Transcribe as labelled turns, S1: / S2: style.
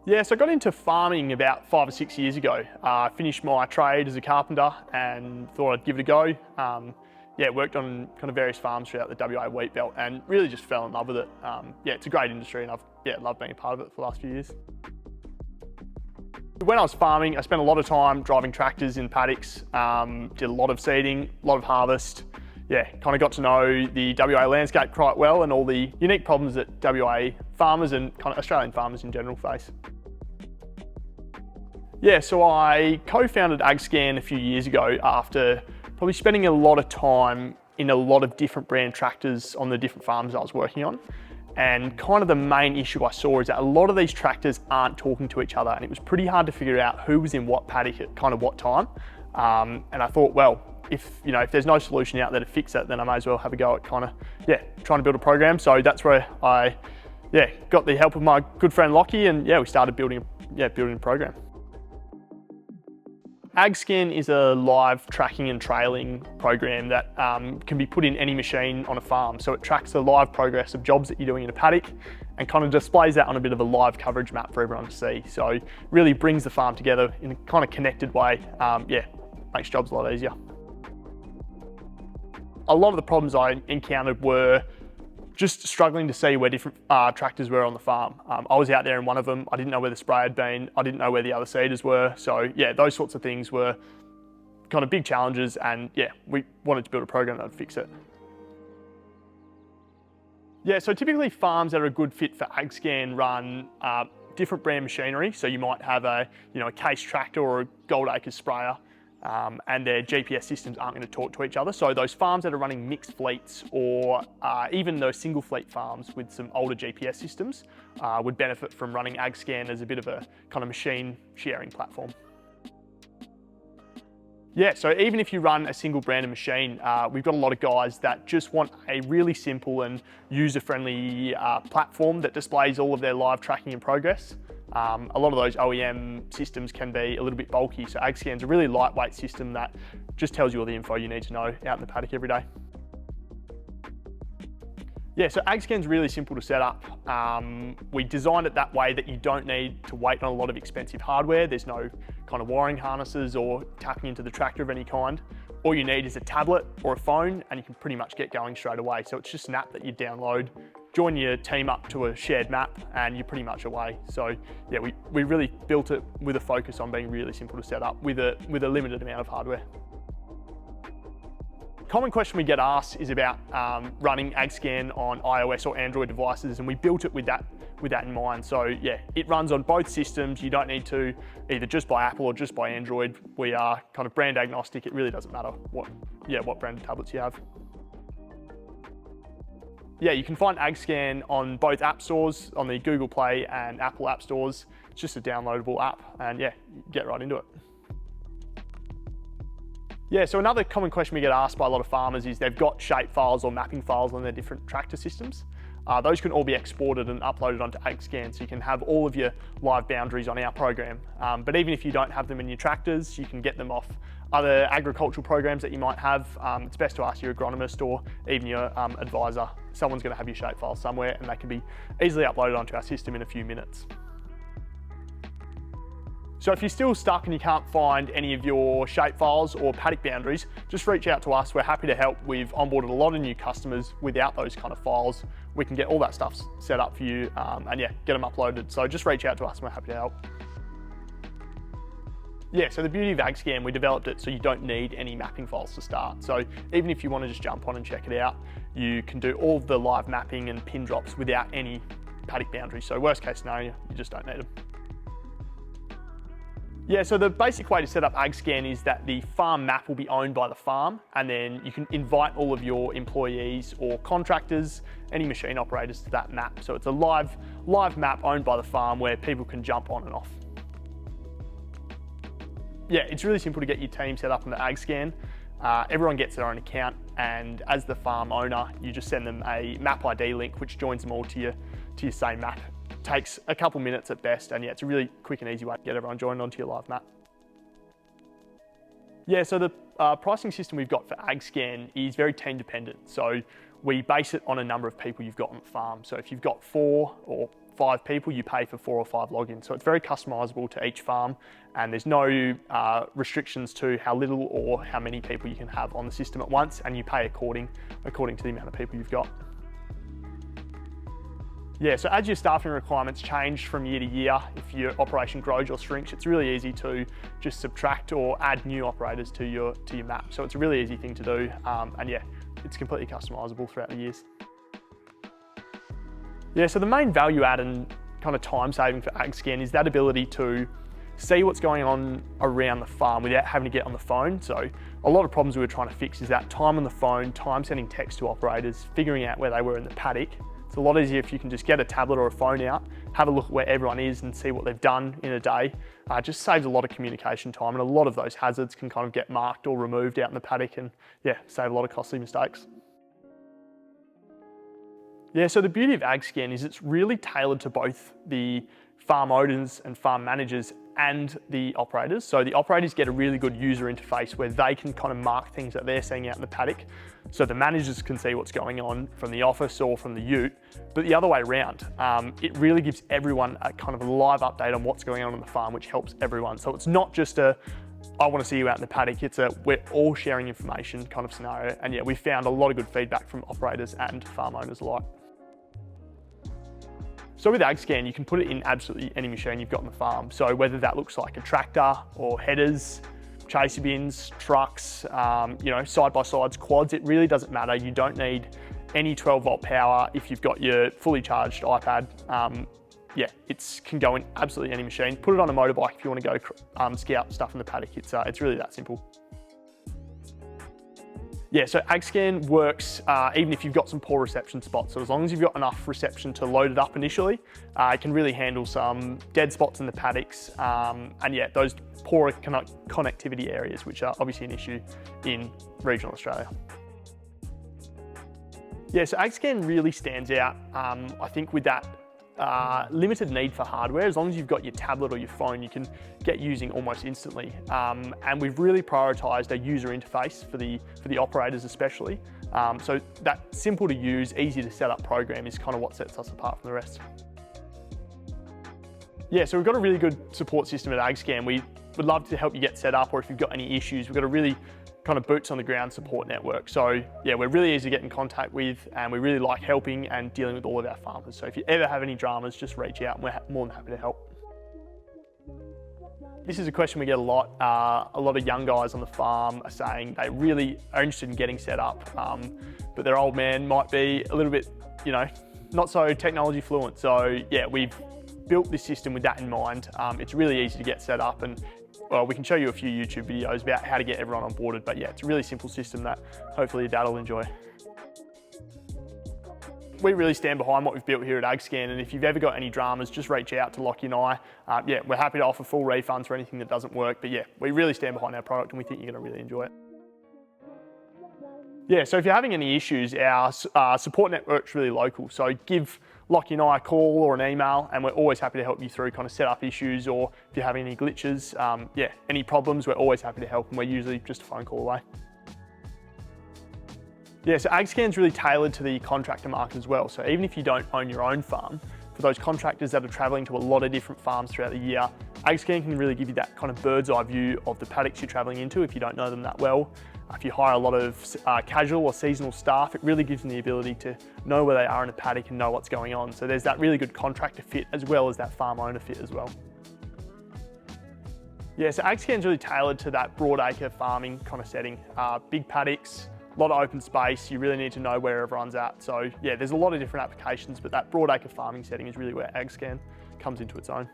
S1: Yeah, so I got into farming about 5 or 6 years ago. I finished my trade as a carpenter and thought I'd give it a go. Worked on kind of various farms throughout the WA wheat belt and really just fell in love with it. It's a great industry and I've loved being a part of it for the last few years. When I was farming, I spent a lot of time driving tractors in paddocks, did a lot of seeding, a lot of harvest. Kind of got to know the WA landscape quite well and all the unique problems that WA farmers and kind of Australian farmers in general face. So I co-founded AgSKAN a few years ago after probably spending a lot of time in a lot of different brand tractors on the different farms I was working on. And kind of the main issue I saw is that a lot of these tractors aren't talking to each other and it was pretty hard to figure out who was in what paddock at kind of what time. And I thought, well, if there's no solution out there to fix it, then I may as well have a go at trying to build a program. So that's where I got the help of my good friend Lockie and we started building a program. AgSKAN is a live tracking and trailing program that can be put in any machine on a farm. So it tracks the live progress of jobs that you're doing in a paddock and kind of displays that on a bit of a live coverage map for everyone to see. So really brings the farm together in a kind of connected way. Makes jobs a lot easier. A lot of the problems I encountered were just struggling to see where different tractors were on the farm. I was out there in one of them, I didn't know where the spray had been, I didn't know where the other seeders were. So those sorts of things were kind of big challenges and we wanted to build a program that would fix it. So typically farms that are a good fit for AgSKAN run different brand machinery. So you might have a case tractor or a Gold Acres sprayer. And their GPS systems aren't going to talk to each other. So those farms that are running mixed fleets or even those single fleet farms with some older GPS systems would benefit from running AgSKAN as a bit of a kind of machine sharing platform. So even if you run a single branded machine, we've got a lot of guys that just want a really simple and user-friendly platform that displays all of their live tracking and progress. A lot of those OEM systems can be a little bit bulky, so AgSKAN's a really lightweight system that just tells you all the info you need to know out in the paddock every day. So AgSKAN's really simple to set up. We designed it that way that you don't need to wait on a lot of expensive hardware. There's no kind of wiring harnesses or tapping into the tractor of any kind. All you need is a tablet or a phone and you can pretty much get going straight away. So it's just an app that you download, join your team up to a shared map and you're pretty much away. So we really built it with a focus on being really simple to set up with a limited amount of hardware. Common question we get asked is about running AgSKAN on iOS or Android devices, and we built it with that in mind. So it runs on both systems. You don't need to either just buy Apple or just buy Android. We are kind of brand agnostic. It really doesn't matter what brand of tablets you have. You can find AgSKAN on both app stores, on the Google Play and Apple app stores. It's just a downloadable app and get right into it. So another common question we get asked by a lot of farmers is they've got shape files or mapping files on their different tractor systems. Those can all be exported and uploaded onto AgSKAN, so you can have all of your live boundaries on our program. But even if you don't have them in your tractors, you can get them off other agricultural programs that you might have. It's best to ask your agronomist or even your advisor. Someone's going to have your shape file somewhere and they can be easily uploaded onto our system in a few minutes. So if you're still stuck and you can't find any of your shape files or paddock boundaries, just reach out to us. We're happy to help. We've onboarded a lot of new customers without those kind of files. We can get all that stuff set up for you and get them uploaded. So just reach out to us and we're happy to help. So the beauty of AgSKAN, we developed it so you don't need any mapping files to start. So even if you want to just jump on and check it out, you can do all of the live mapping and pin drops without any paddock boundaries. So worst case scenario, you just don't need them. So the basic way to set up AgSKAN is that the farm map will be owned by the farm, and then you can invite all of your employees or contractors, any machine operators to that map. So it's a live map owned by the farm where people can jump on and off. It's really simple to get your team set up on the AgSKAN. Everyone gets their own account, and as the farm owner, you just send them a map ID link which joins them all to your same map. Takes a couple minutes at best, and it's a really quick and easy way to get everyone joined onto your live map. So the pricing system we've got for AgSKAN is very team dependent. So we base it on a number of people you've got on the farm. So if you've got 4 or 5 people, you pay for 4 or 5 logins. So it's very customizable to each farm, and there's no restrictions to how little or how many people you can have on the system at once, and you pay according to the amount of people you've got. Yeah, so as your staffing requirements change from year to year, if your operation grows or shrinks, it's really easy to just subtract or add new operators to your map. So it's a really easy thing to do, and yeah, it's completely customizable throughout the years. Yeah, so the main value add and kind of time saving for AgSKAN is that ability to see what's going on around the farm without having to get on the phone. So a lot of problems we were trying to fix is that time on the phone, time sending text to operators, figuring out where they were in the paddock. It's a lot easier if you can just get a tablet or a phone out, have a look at where everyone is and see what they've done in a day. Just saves a lot of communication time, and a lot of those hazards can kind of get marked or removed out in the paddock, and yeah, save a lot of costly mistakes. Yeah, so the beauty of AgSKAN is it's really tailored to both the farm owners and farm managers and the operators. So the operators get a really good user interface where they can kind of mark things that they're seeing out in the paddock. So the managers can see what's going on from the office or from the ute, but the other way around. It really gives everyone a kind of a live update on what's going on the farm, which helps everyone. So it's not just I want to see you out in the paddock, it's we're all sharing information kind of scenario. And yeah, we found a lot of good feedback from operators and farm owners alike. So with AgSKAN, you can put it in absolutely any machine you've got on the farm. So whether that looks like a tractor or headers, chaser bins, trucks, side-by-sides, quads, it really doesn't matter. You don't need any 12-volt power if you've got your fully charged iPad. Yeah, it can go in absolutely any machine. Put it on a motorbike if you want to go scout stuff in the paddock. It's really that simple. Yeah, so AgSKAN works even if you've got some poor reception spots. So as long as you've got enough reception to load it up initially, it can really handle some dead spots in the paddocks. And yeah, those poor connectivity areas, which are obviously an issue in regional Australia. Yeah, so AgSKAN really stands out, I think, with that limited need for hardware. As long as you've got your tablet or your phone, you can get using almost instantly. And we've really prioritised a user interface for the operators especially. So that simple to use, easy to set up program is kind of what sets us apart from the rest. Yeah, so we've got a really good support system at AgSKAN. We would love to help you get set up, or if you've got any issues, we've got a really kind of boots on the ground support network. So yeah, we're really easy to get in contact with, and we really like helping and dealing with all of our farmers. So if you ever have any dramas, just reach out and we're more than happy to help. This is a question we get a lot. A lot of young guys on the farm are saying they really are interested in getting set up, but their old man might be a little bit, not so technology fluent. So yeah, we've built this system with that in mind. It's really easy to get set up, and well, we can show you a few YouTube videos about how to get everyone on boarded, but yeah, it's a really simple system that hopefully your dad will enjoy. We really stand behind what we've built here at AgSKAN, and if you've ever got any dramas, just reach out to Lockie and I. Yeah, we're happy to offer full refunds for anything that doesn't work, but yeah, we really stand behind our product and we think you're going to really enjoy it. Yeah, so if you're having any issues, our support network's really local. So give Lockie and I a call or an email, and we're always happy to help you through kind of setup issues, or if you're having any glitches, yeah, any problems, we're always happy to help, and we're usually just a phone call away. Yeah, so AgSKAN's really tailored to the contractor market as well. So even if you don't own your own farm, for those contractors that are traveling to a lot of different farms throughout the year, AgSKAN can really give you that kind of bird's eye view of the paddocks you're traveling into if you don't know them that well. If you hire a lot of casual or seasonal staff, it really gives them the ability to know where they are in a paddock and know what's going on. So there's that really good contractor fit as well as that farm owner fit as well. Yeah, so AgSKAN's really tailored to that broad acre farming kind of setting. Big paddocks, a lot of open space, you really need to know where everyone's at. So yeah, there's a lot of different applications, but that broad acre farming setting is really where AgSKAN comes into its own.